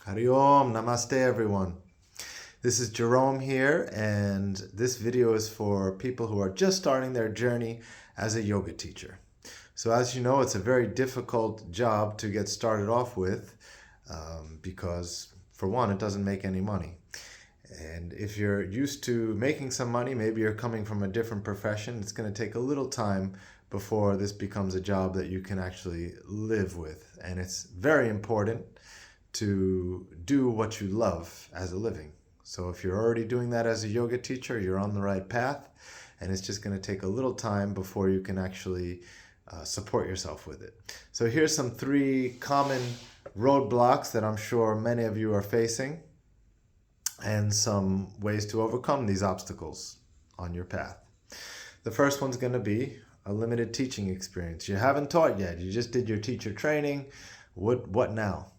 Hari Om, Namaste everyone. This is Jerome here, and this video is for people who are just starting their journey as a yoga teacher. So as you know, it's a very difficult job to get started off with because for one, it doesn't make any money. And if you're used to making some money, maybe you're coming from a different profession, it's going to take a little time before this becomes a job that you can actually live with. And it's very important to do what you love as a living. So if you're already doing that as a yoga teacher, you're on the right path, and it's just going to take a little time before you can actually support yourself with it. So here's some 3 common roadblocks that I'm sure many of you are facing, and some ways to overcome these obstacles on your path. The first one's going to be a limited teaching experience. You haven't taught yet. You just did your teacher training. What now?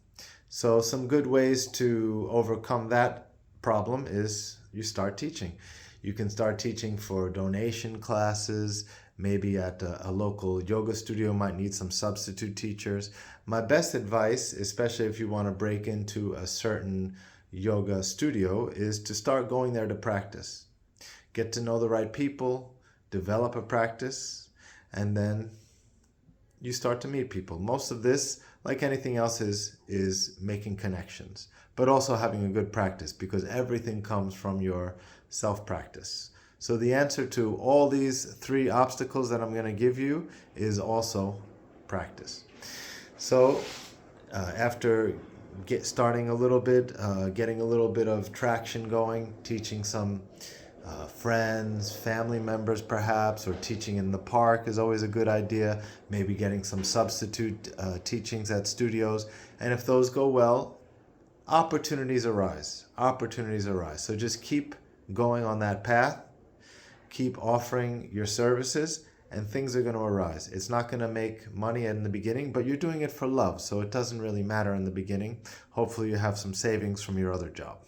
So some good ways to overcome that problem is you start teaching. You can start teaching for donation classes. Maybe at a local yoga studio might need some substitute teachers. My best advice, especially if you want to break into a certain yoga studio, is to start going there to practice. Get to know the right people, develop a practice, and then you start to meet people. Most of this, like anything else, is making connections, but also having a good practice, because everything comes from your self-practice. So the answer to all these 3 obstacles that I'm going to give you is also practice. So after starting a little bit, getting a little bit of traction going, teaching some friends, family members perhaps, or teaching in the park is always a good idea. Maybe getting some substitute teachings at studios. And if those go well, opportunities arise. Opportunities arise. So just keep going on that path. Keep offering your services, and things are going to arise. It's not going to make money in the beginning, but you're doing it for love, so it doesn't really matter in the beginning. Hopefully you have some savings from your other job.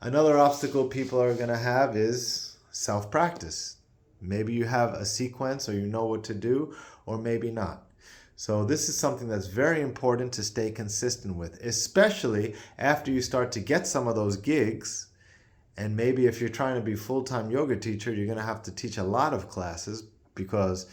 Another obstacle people are going to have is self-practice. Maybe you have a sequence, or you know what to do, or maybe not. So this is something that's very important to stay consistent with, especially after you start to get some of those gigs. And maybe if you're trying to be full-time yoga teacher, you're going to have to teach a lot of classes, because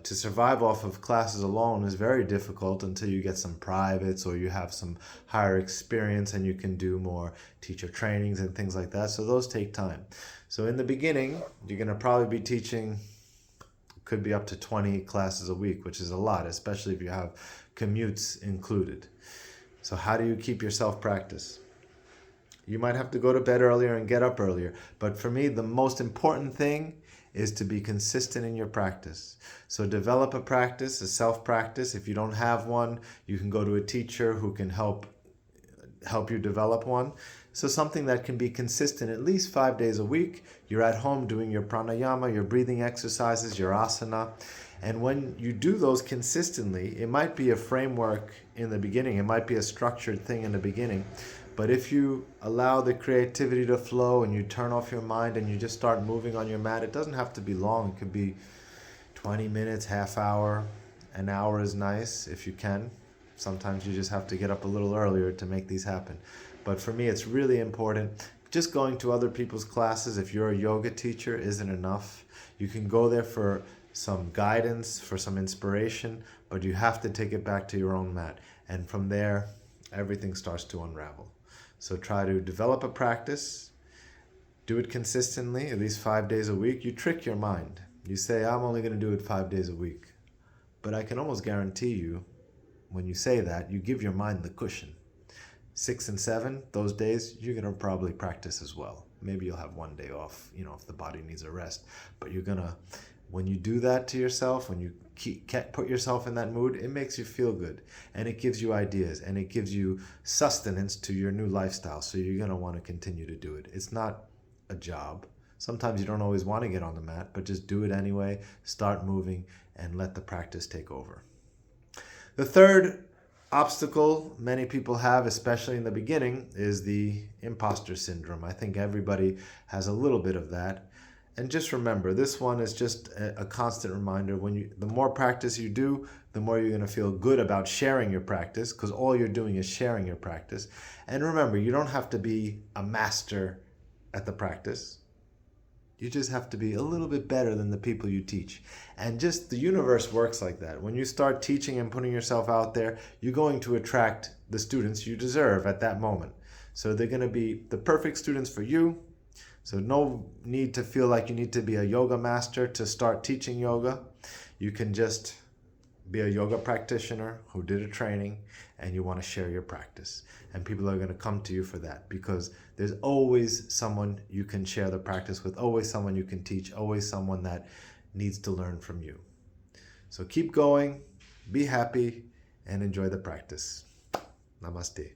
to survive off of classes alone is very difficult until you get some privates, or you have some higher experience and you can do more teacher trainings and things like that. So those take time. So in the beginning, you're going to probably be teaching, could be up to 20 classes a week, which is a lot, especially if you have commutes included. So how do you keep your self-practice? You might have to go to bed earlier and get up earlier. But for me, the most important thing is to be consistent in your practice. So develop a practice, a self-practice. If you don't have one, you can go to a teacher who can help you develop one. So something that can be consistent at least 5 days a week. You're at home doing your pranayama, your breathing exercises, your asana. And when you do those consistently, it might be a framework in the beginning. It might be a structured thing in the beginning. But if you allow the creativity to flow and you turn off your mind and you just start moving on your mat, it doesn't have to be long. It could be 20 minutes, half hour, an hour is nice if you can. Sometimes you just have to get up a little earlier to make these happen. But for me, it's really important. Just going to other people's classes, if you're a yoga teacher, isn't enough. You can go there for some guidance, for some inspiration, but you have to take it back to your own mat. And from there, everything starts to unravel. So try to develop a practice, do it consistently, at least 5 days a week. You trick your mind. You say, I'm only going to do it 5 days a week. But I can almost guarantee you, when you say that, you give your mind the cushion. 6 and 7, those days, you're going to probably practice as well. Maybe you'll have 1 day off, if the body needs a rest. But you're going to, when you do that to yourself, when you put yourself in that mood, it makes you feel good, and it gives you ideas, and it gives you sustenance to your new lifestyle. So you're going to want to continue to do it. It's not a job. Sometimes you don't always want to get on the mat, but just do it anyway. Start moving and let the practice take over. The third obstacle many people have, especially in the beginning, is the imposter syndrome. I think everybody has a little bit of that. And just remember, this one is just a constant reminder. The more practice you do, the more you're going to feel good about sharing your practice, because all you're doing is sharing your practice. And remember, you don't have to be a master at the practice. You just have to be a little bit better than the people you teach. And just the universe works like that. When you start teaching and putting yourself out there, you're going to attract the students you deserve at that moment. So they're going to be the perfect students for you. So no need to feel like you need to be a yoga master to start teaching yoga. You can just be a yoga practitioner who did a training and you want to share your practice. And people are going to come to you for that, because there's always someone you can share the practice with, always someone you can teach, always someone that needs to learn from you. So keep going, be happy, and enjoy the practice. Namaste.